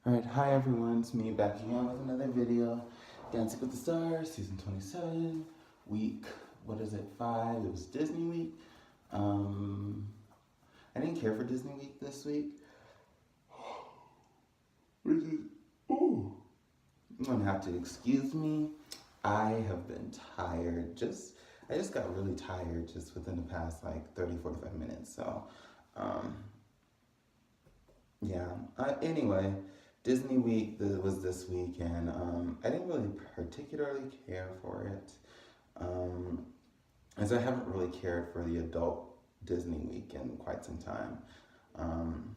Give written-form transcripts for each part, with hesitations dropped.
Alright, hi everyone, it's me back again with another video. Dancing with the Stars, season 27, week, what is it, 5? It was Disney week. I didn't care for Disney week this week. Which is, ooh. You're gonna have to excuse me. I have been tired. I just got really tired just within the past like 30-45 minutes. So, yeah. Anyway, Disney week was this week, and I didn't really particularly care for it, as I haven't really cared for the adult Disney week in quite some time. Um,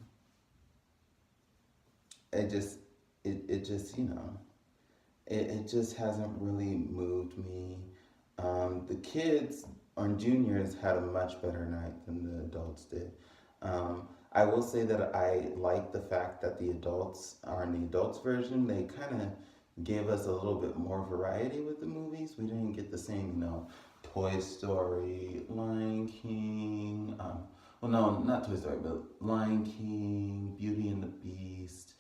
it just, it just, it just hasn't really moved me. The kids on juniors had a much better night than the adults did. I will say that I like the fact that the adults are in the adults version. They kind of gave us a little bit more variety with the movies. We didn't get the same, Toy Story, Lion King. Well, no, not Toy Story, but Lion King, Beauty and the Beast,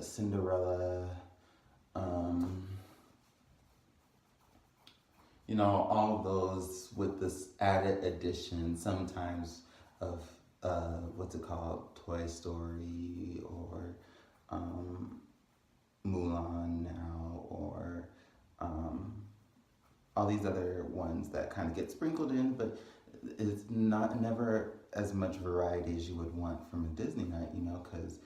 Cinderella. Um, all of those with this added addition sometimes of what's it called, Toy Story or Mulan now, or all these other ones that kind of get sprinkled in, but it's never as much variety as you would want from a Disney night, because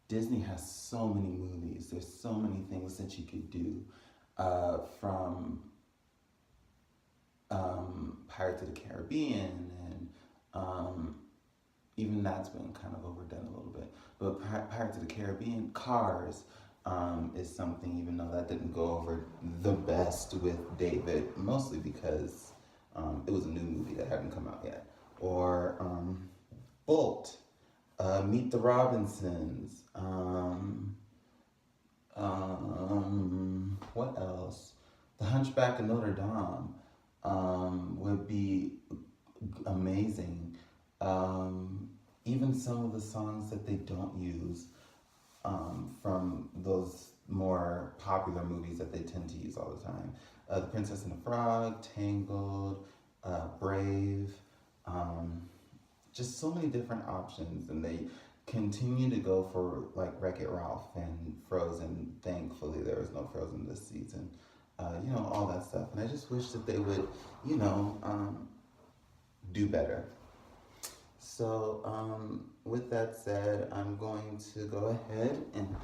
Disney has so many movies. There's so many things that you could do, from Pirates of the Caribbean, and even that's been kind of overdone a little bit. But Pirates of the Caribbean, Cars, is something, even though that didn't go over the best with David, mostly because it was a new movie that hadn't come out yet. Or Bolt, Meet the Robinsons, what else? The Hunchback of Notre Dame would be amazing. Even some of the songs that they don't use from those more popular movies that they tend to use all the time. The Princess and the Frog, Tangled, Brave, just so many different options, and they continue to go for like Wreck-It Ralph and Frozen. Thankfully, there was no Frozen this season. All that stuff, and I just wish that they would, do better. So, with that said, I'm going to go ahead and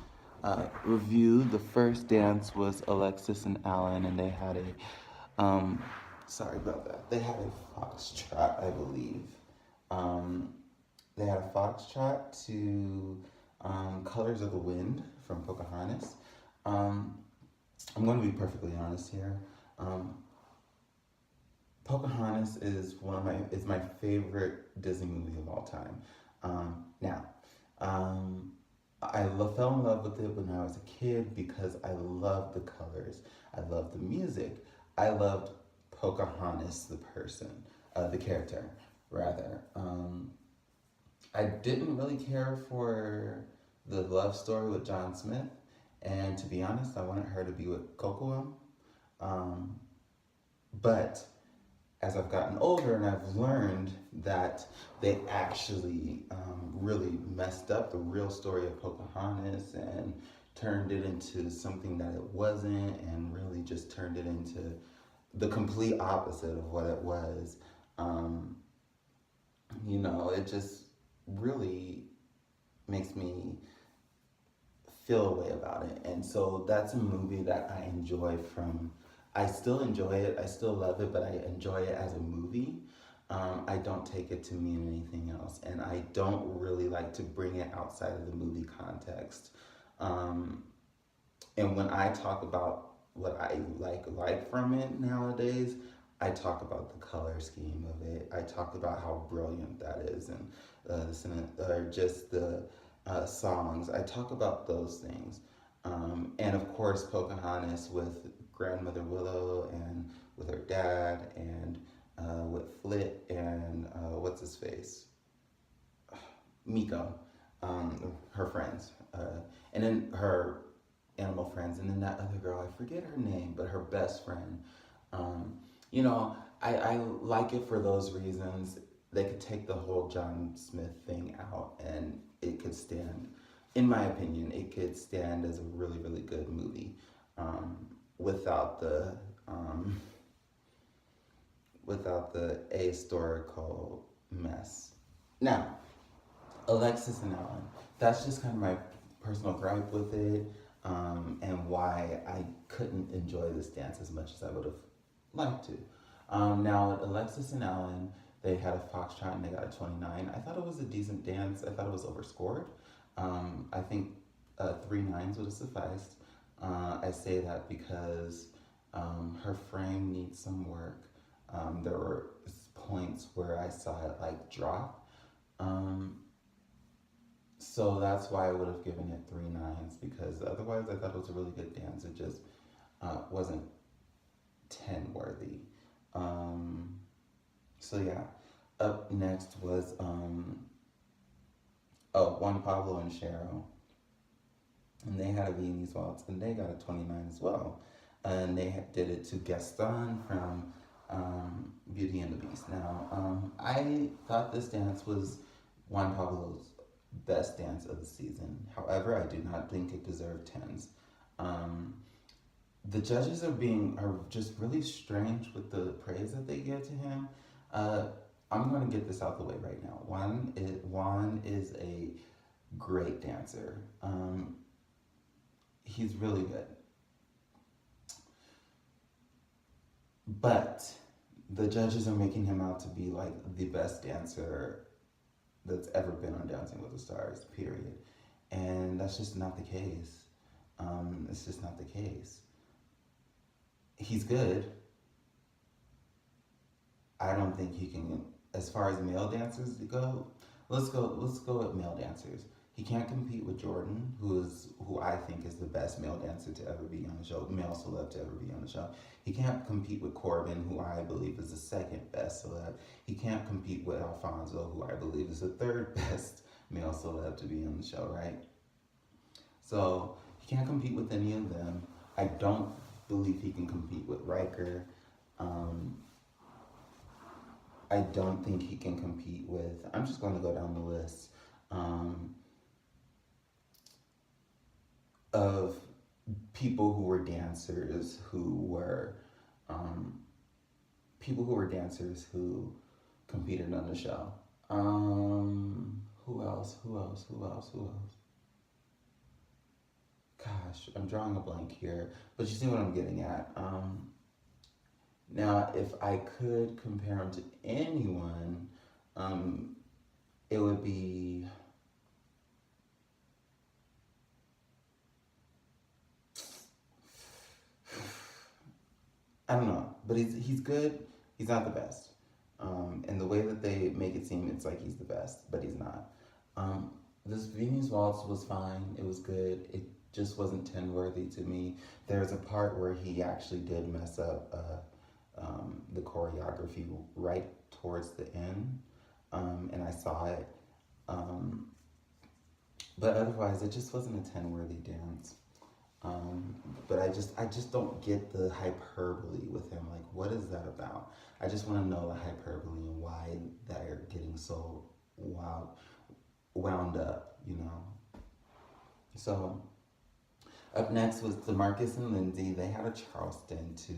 review. The first dance was Alexis and Alan, and they had sorry about that. They had a foxtrot, I believe. They had a foxtrot to Colors of the Wind from Pocahontas. I'm going to be perfectly honest here. Pocahontas is my favorite Disney movie of all time. I fell in love with it when I was a kid because I loved the colors. I loved the music. I loved Pocahontas, the person, the character, rather. I didn't really care for the love story with John Smith, and to be honest, I wanted her to be with Kocoum. But as I've gotten older and I've learned that they actually really messed up the real story of Pocahontas and turned it into something that it wasn't, and really just turned it into the complete opposite of what it was. It just really makes me feel a way about it. And so that's a movie that I still enjoy it, I still love it, but I enjoy it as a movie. I don't take it to mean anything else, and I don't really like to bring it outside of the movie context. And when I talk about what I like from it nowadays, I talk about the color scheme of it. I talk about how brilliant that is, and just the songs. I talk about those things. And of course, Pocahontas with Grandmother Willow, and with her dad, and with Flit, and what's his face? Miko, her friends. And and then her animal friends, and then that other girl, I forget her name, but her best friend. Um, you know, I like it for those reasons. They could take the whole John Smith thing out, and it could stand. In my opinion, it could stand as a really, really good movie, without the um, without the ahistorical mess. Now, Alexis and Alan. That's just kind of my personal gripe with it, and why I couldn't enjoy this dance as much as I would have liked to. Now, Alexis and Alan, they had a foxtrot and they got a 29. I thought it was a decent dance. I thought it was overscored. I think 3 9s would have sufficed. I say that because her frame needs some work. There were points where I saw it like drop. Um, so that's why I would have given it 3 9s, because otherwise I thought it was a really good dance. It just wasn't 10 worthy. Um, so yeah, up next was Juan Pablo and Cheryl, and they had a Viennese waltz, and they got a 29 as well. And they did it to Gaston from Beauty and the Beast. Now, I thought this dance was Juan Pablo's best dance of the season. However, I do not think it deserved 10s. Um, the judges are just really strange with the praise that they give to him. Uh, I'm going to get this out the way right now. Juan is a great dancer. He's really good, but the judges are making him out to be like the best dancer that's ever been on Dancing with the Stars. Period, and that's just not the case. It's just not the case. He's good. I don't think he can. As far as male dancers go, let's go with male dancers. He can't compete with Jordan, who I think is the best male dancer to ever be on the show, male celeb to ever be on the show. He can't compete with Corbin, who I believe is the second best celeb. He can't compete with Alfonso, who I believe is the third best male celeb to be on the show, right? So he can't compete with any of them. I don't believe he can compete with Riker. Um, I don't think he can compete with. I'm just going to go down the list um, of people who were dancers um, who competed on the show. Who else? Who else? Who else? Who else? Gosh, I'm drawing a blank here, but you see what I'm getting at. Now, if I could compare him to anyone, um, it would be. I don't know, but he's good. He's not the best. And the way that they make it seem, it's like he's the best, but he's not. Um, this Venus Waltz was fine. It was good. It just wasn't 10 worthy to me. There's a part where he actually did mess up the choreography right towards the end, and I saw it. Um, but otherwise, it just wasn't a 10 worthy dance. Um, but I just don't get the hyperbole with him. Like, what is that about? I just want to know the hyperbole and why they're getting so wild, wound up, you know. So up next was Demarcus and Lindsay. They had a Charleston to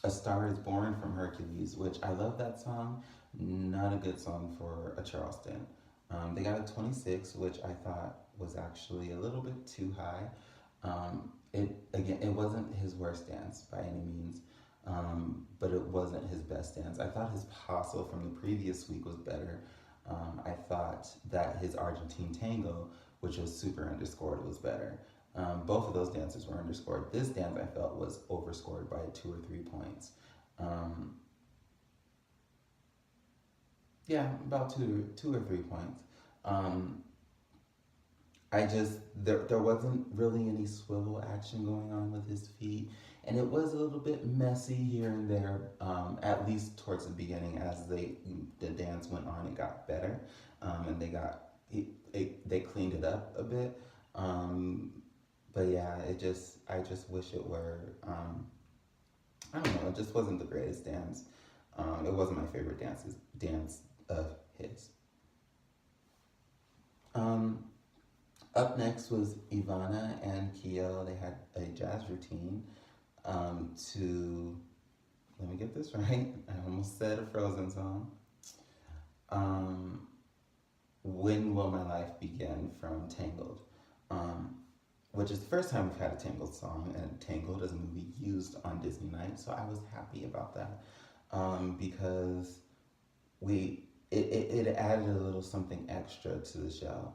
A Star Is Born from Hercules, which I love that song. Not a good song for a Charleston. They got a 26, which I thought was actually a little bit too high. It wasn't his worst dance by any means, but it wasn't his best dance. I thought his paso from the previous week was better. I thought that his Argentine tango, which was super underscored, was better. Both of those dances were underscored. This dance I felt was overscored by 2 or 3 points. Um, yeah, about 2 or 3 points. Um, there wasn't really any swivel action going on with his feet, and it was a little bit messy here and there. At least towards the beginning, as the dance went on, it got better, and they cleaned it up a bit. Um, but yeah, I just wish it were, I don't know, it just wasn't the greatest dance. It wasn't my favorite dance of his. Um, Up next was Ivana and Keo. They had a jazz routine to, let me get this right, I almost said a Frozen song. Um, when Will My Life Begin from Tangled, um, which is the first time we've had a Tangled song, and Tangled is a movie used on Disney Night, so I was happy about that because it added a little something extra to the show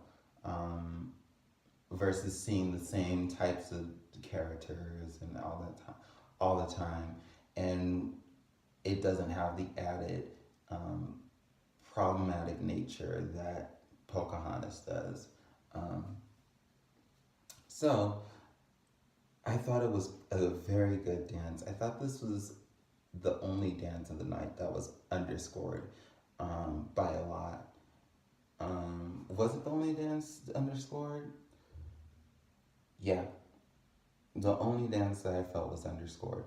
versus seeing the same types of characters and all the time, and it doesn't have the added um, problematic nature that Pocahontas does. Um, so I thought it was a very good dance. I thought this was the only dance of the night that was underscored by a lot. Was it the only dance underscored? Yeah, the only dance that I felt was underscored.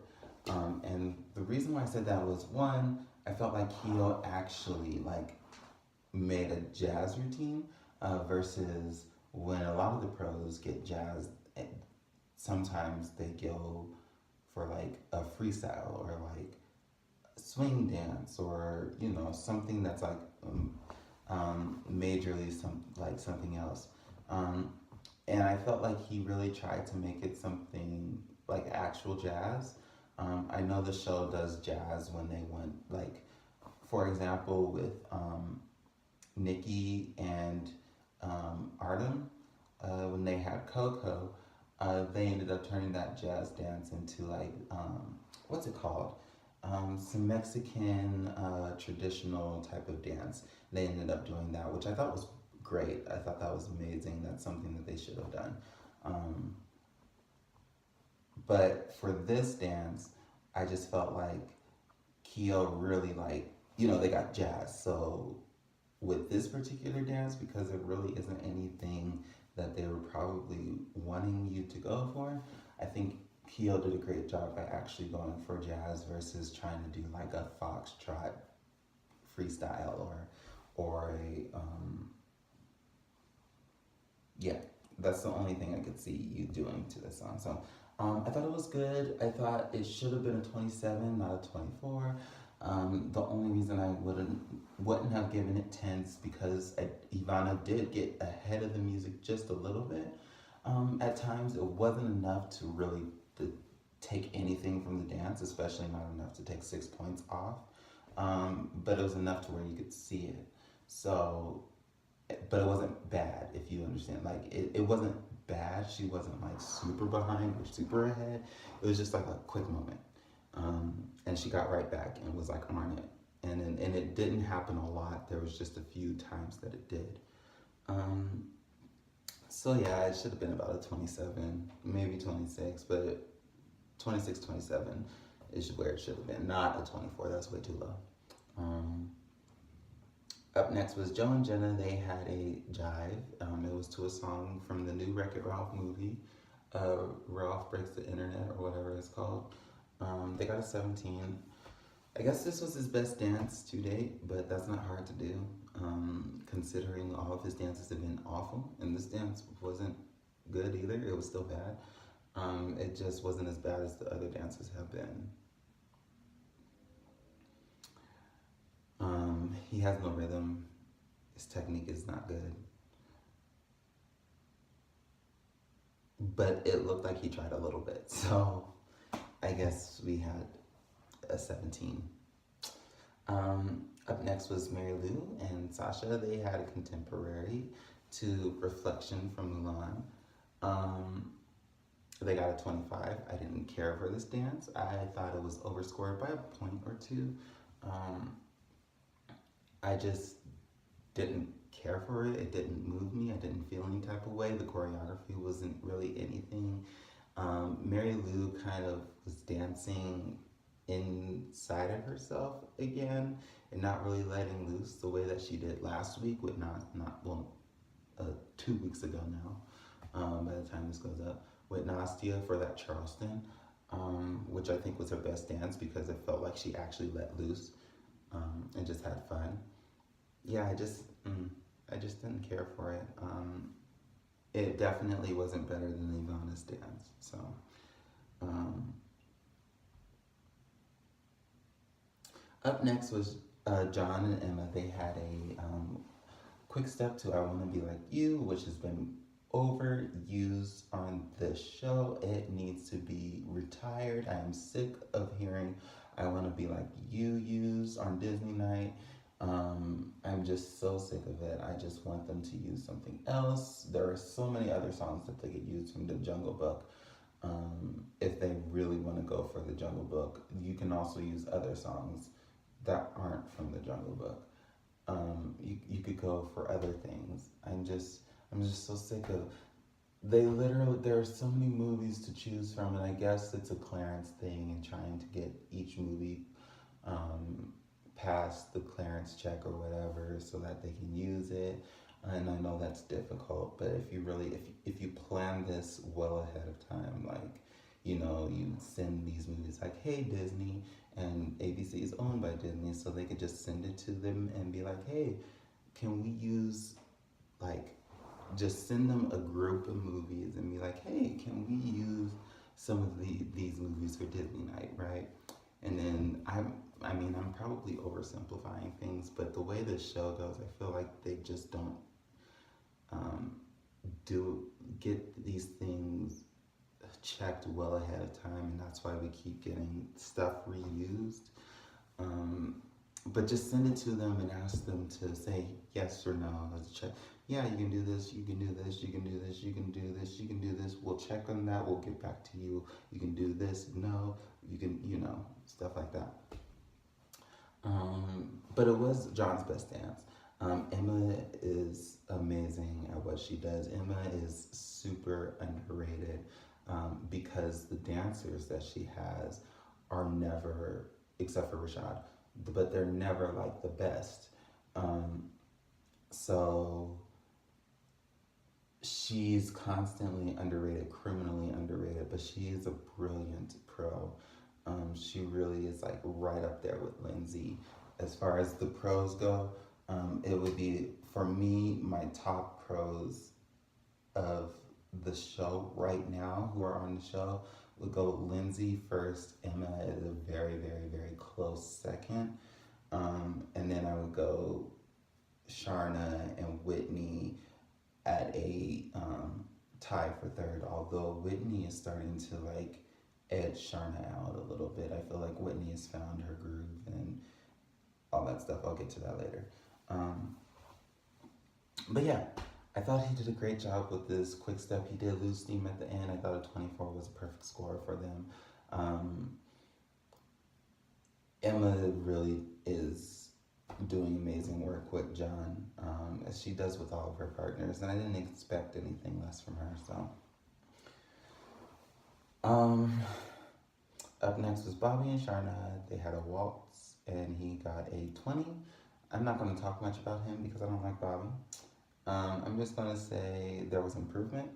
And the reason why I said that was one, I felt like Keo actually like made a jazz routine versus when a lot of the pros get jazz, sometimes they go for like a freestyle or like swing dance or something that's like majorly something else. Um, and I felt like he really tried to make it something like actual jazz. I know the show does jazz when they went like, for example, with Nikki and Artem, when they had Coco, they ended up turning that jazz dance into like what's it called? Some Mexican traditional type of dance. They ended up doing that, which I thought was great. I thought that was amazing. That's something that they should have done. Um, but for this dance, I just felt like Keo really like, they got jazz. So with this particular dance, because there really isn't anything that they were probably wanting you to go for, I think Keo did a great job by actually going for jazz versus trying to do like a foxtrot freestyle or a yeah, that's the only thing I could see you doing to this song. So I thought it was good. I thought it should have been a 27, not a 24. The only reason I wouldn't have given it 10s because Ivana did get ahead of the music just a little bit. At times, it wasn't enough to really to take anything from the dance, especially not enough to take 6 points off. But it was enough to where you could see it. So but it wasn't bad if you understand, like it wasn't bad, she wasn't like super behind or super ahead, it was just like a quick moment, and she got right back and was like on it, and it didn't happen a lot, there was just a few times that it did. um, so yeah, it should have been about a 27, maybe 26, but 26, 27 is where it should have been, not a 24, that's way too low. um, Up next was Joe and Jenna. They had a jive. It was to a song from the new Wreck-It Ralph movie, Ralph Breaks the Internet, or whatever it's called. They got a 17. I guess this was his best dance to date, but that's not hard to do, considering all of his dances have been awful, and this dance wasn't good either. It was still bad. It just wasn't as bad as the other dances have been. He has no rhythm. His technique is not good. But it looked like he tried a little bit. So I guess we had a 17. Up next was Mary Lou and Sasha. They had a contemporary to Reflection from Mulan. Um, they got a 25. I didn't care for this dance. I thought it was overscored by a point or two. Um, I just didn't care for it. It didn't move me. I didn't feel any type of way. The choreography wasn't really anything. Mary Lou kind of was dancing inside of herself again and not really letting loose the way that she did last week with not well 2 weeks ago now. the time this goes up, with Nastia for that Charleston, which I think was her best dance because it felt like she actually let loose and just had fun. Yeah, I just didn't care for it. It definitely wasn't better than Ivana's dance. So, um, up next was John and Emma. They had a quick step to I Want to Be Like You, which has been overused on this show. It needs to be retired. I am sick of hearing I Want to Be Like You used on Disney Night. I'm just so sick of it. I just want them to use something else. There are so many other songs that they could use from the Jungle Book. If they really want to go for the Jungle Book, you can also use other songs that aren't from the Jungle Book. You could go for other things. I'm just so sick of. They literally there are so many movies to choose from, and I guess it's a clearance thing and trying to get each movie um, past the clearance check or whatever so that they can use it. And I know that's difficult, but if you really if you plan this well ahead of time, like you send these movies like, hey Disney, and ABC is owned by Disney, so they could just send it to them and be like, hey, can we use like just send them a group of movies and be like, hey, can we use some of these movies for Disney Night, right? And then I mean, I'm probably oversimplifying things, but the way this show goes, I feel like they just don't um, do get these things checked well ahead of time, and that's why we keep getting stuff reused. Um, but just send it to them and ask them to say yes or no. Let's check. Yeah, you can do this. You can do this. You can do this. You can do this. You can do this. We'll check on that. We'll get back to you. You can do this. No, you can. Stuff like that. But it was John's best dance. Emma is amazing at what she does. Emma is super underrated because the dancers that she has are never, except for Rashad, but they're never like the best. So she's constantly underrated, criminally underrated, but she is a brilliant pro. She really is like right up there with Lindsay. As far as the pros go, it would be, for me, my top pros of the show right now who are on the show would go Lindsay first, Emma is a very, very, very close second. And then I would go Sharna and Whitney at a tie for third, although Whitney is starting to like edge Sharna out a little bit. I feel like Whitney has found her groove and all that stuff. I'll get to that later. But yeah, I thought he did a great job with this quick step. He did lose steam at the end. I thought a 24 was a perfect score for them. Emma really is doing amazing work with John, as she does with all of her partners, and I didn't expect anything less from her. So, up next was Bobby and Sharna. They had a waltz, and he got a 20. I'm not going to talk much about him because I don't like Bobby. I'm just going to say there was improvement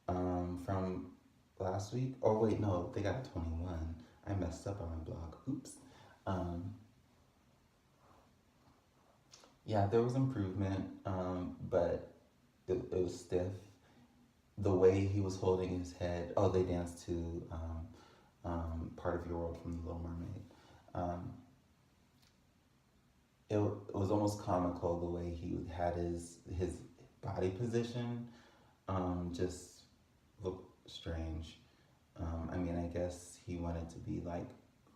from last week. Oh, wait, no, they got a 21. I messed up on my blog. Oops. Yeah, there was improvement, but it was stiff. The way he was holding his head. Oh, they danced to Part of Your World from The Little Mermaid. It was almost comical the way he had his body position. Just looked strange. I mean, I guess he wanted to be like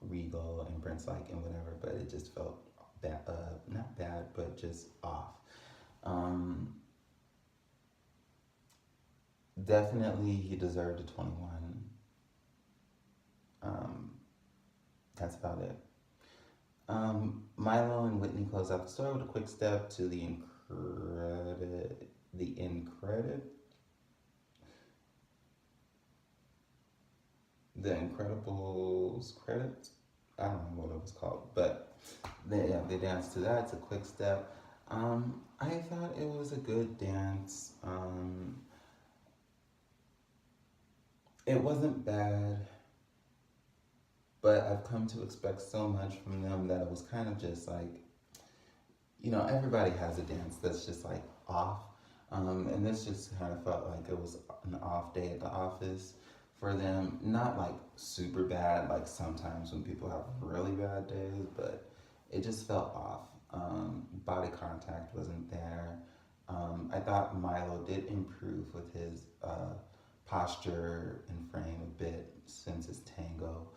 regal and Prince-like and whatever, but it just felt bad, not bad, but just off. Definitely he deserved a 21. That's about it. Milo and Whitney close out the story with a quick step to the Incredibles credits. I don't know what it was called, but they danced to that. It's a quick step. I thought it was a good dance. it wasn't bad, but I've come to expect so much from them that it was kind of just like, everybody has a dance that's just like off. And this just kind of felt like it was an off day at the office for them. Not like super bad, like sometimes when people have really bad days, but it just felt off. Body contact wasn't there. I thought Milo did improve with his posture and frame a bit since his tango.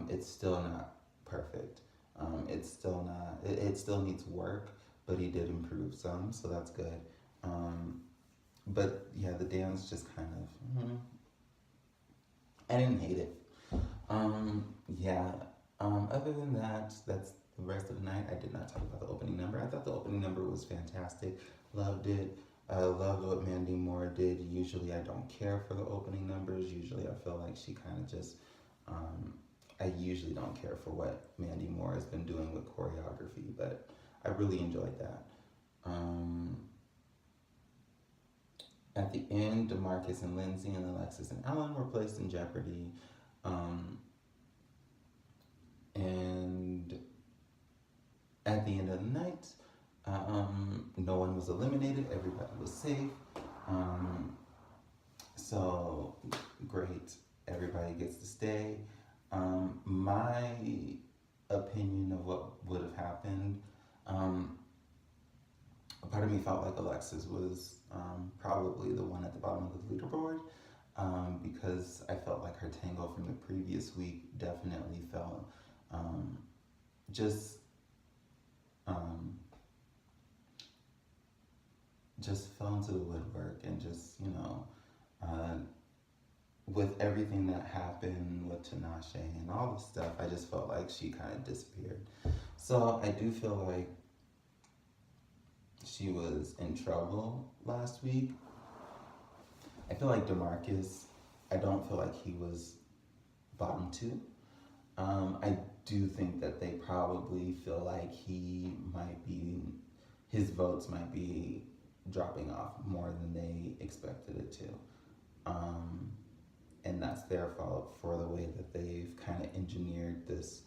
It's still not perfect. It's still not. It still needs work, but he did improve some, so that's good. Um, but yeah, the dance just kind of. I didn't hate it. Yeah. Other than that, that's the rest of the night. I did not talk about the opening number. I thought the opening number was fantastic. Loved it. I loved what Mandy Moore did. Usually, I don't care for the opening numbers. Usually, I feel like she kind of just. I usually don't care for what Mandy Moore has been doing with choreography, but I really enjoyed that. Um, at the end, DeMarcus and Lindsay and Alexis and Ellen were placed in jeopardy. Um, and at the end of the night, no one was eliminated, everybody was safe. Um, so great, everybody gets to stay. My opinion of what would have happened, um, a part of me felt like Alexis was probably the one at the bottom of the leaderboard, because I felt like her tango from the previous week definitely felt um, just um, just fell into the woodwork, and just uh, with everything that happened with Tinashe and all the stuff, I just felt like she kind of disappeared. So I do feel like she was in trouble last week. I feel like DeMarcus, I don't feel like he was bottom two. I do think that they probably feel like his votes might be dropping off more than they expected it to. Um, and that's their fault for the way that they've kind of engineered this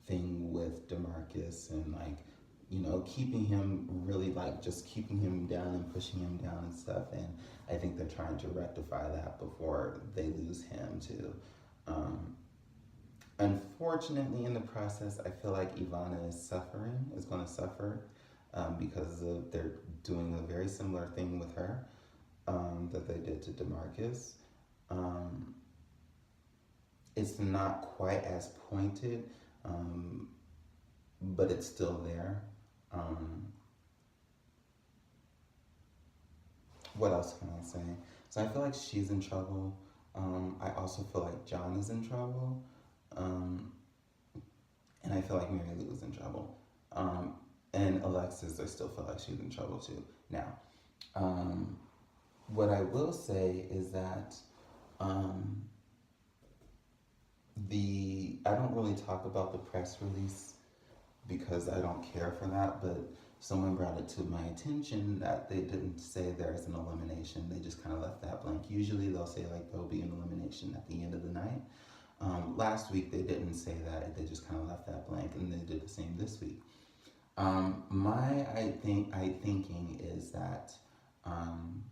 thing with DeMarcus, and like, keeping him really, like, just keeping him down and pushing him down and stuff. And I think they're trying to rectify that before they lose him too. Um, Unfortunately, in the process, I feel like Ivana is going to suffer, because they're doing a very similar thing with her, that they did to DeMarcus. Um, it's not quite as pointed, um, but it's still there. Um, what else can I say? So I feel like she's in trouble. I also feel like John is in trouble. Um, and I feel like Mary Lou is in trouble. And Alexis, I still feel like she's in trouble too. Now, um, what I will say is that um, I don't really talk about the press release because I don't care for that, but someone brought it to my attention that they didn't say there's an elimination. They just kind of left that blank. Usually they'll say like there'll be an elimination at the end of the night. Last week they didn't say that. They just kind of left that blank, and they did the same this week. I thinking is that um,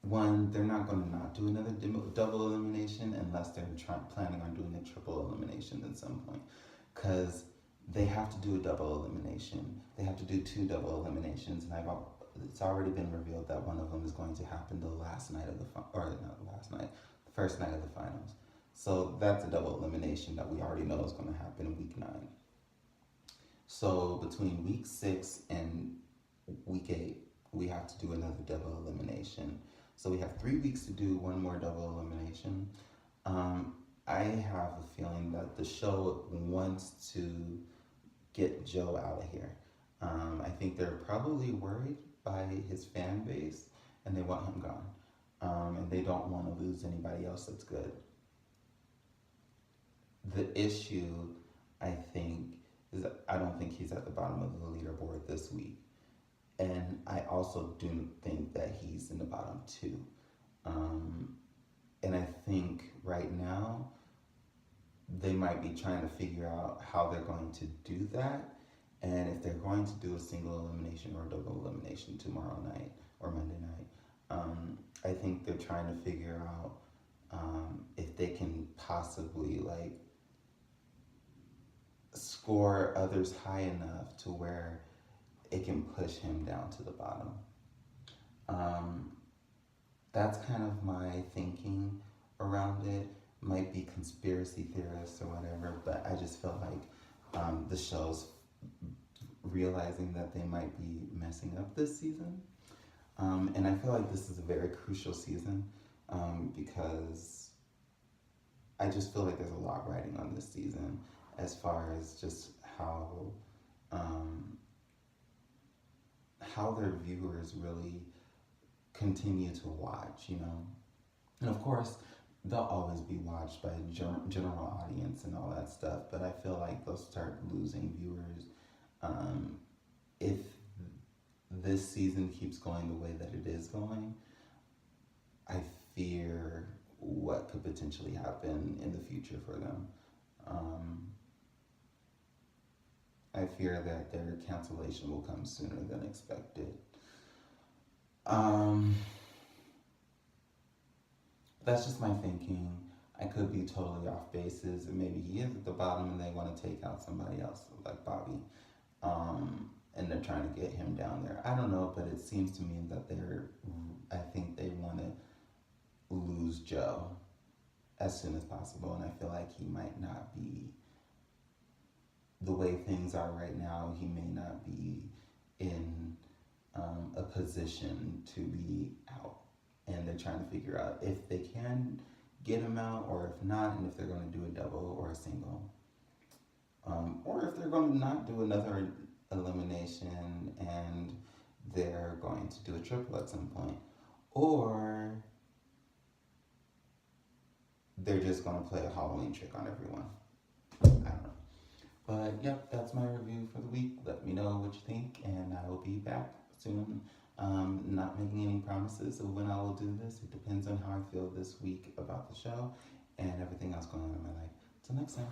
one, they're not going to not do another double elimination unless they're planning on doing a triple elimination at some point, because they have to do a double elimination. They have to do two double eliminations, and it's already been revealed that one of them is going to happen the last night of or not the last night, the first night of the finals. So that's a double elimination that we already know is going to happen in week 9. So between week 6 and week 8, we have to do another double elimination. So we have 3 weeks to do one more double elimination. I have a feeling that the show wants to get Joe out of here. I think they're probably worried by his fan base, and they want him gone. And they don't want to lose anybody else that's good. The issue, I think, is that I don't think he's at the bottom of the leaderboard this week. And I also do think that he's in the bottom 2. And I think right now, they might be trying to figure out how they're going to do that. And if they're going to do a single elimination or a double elimination tomorrow night or Monday night, I think they're trying to figure out if they can possibly like score others high enough to where it can push him down to the bottom. Um, that's kind of my thinking around it. Might be conspiracy theorists or whatever, but I just felt like the show's realizing that they might be messing up this season. And I feel like this is a very crucial season because I just feel like there's a lot riding on this season as far as just um, how their viewers really continue to watch, you know. And of course, they'll always be watched by general audience and all that stuff, but I feel like they'll start losing viewers um, if this season keeps going the way that it is going. I fear what could potentially happen in the future for them. Um, I fear that their cancellation will come sooner than expected. Um, that's just my thinking. I could be totally off bases, and maybe he is at the bottom and they want to take out somebody else, like Bobby. And they're trying to get him down there. I don't know, but it seems to me that I think they want to lose Joe as soon as possible, and I feel like he might not be, the way things are right now, he may not be in a position to be out. And they're trying to figure out if they can get him out or if not, and if they're going to do a double or a single. Or if they're going to not do another elimination and they're going to do a triple at some point. Or they're just going to play a Halloween trick on everyone. I don't know. But yep, that's my review for the week. Let me know what you think, and I will be back soon. Not making any promises of when I will do this. It depends on how I feel this week about the show and everything else going on in my life. Till next time.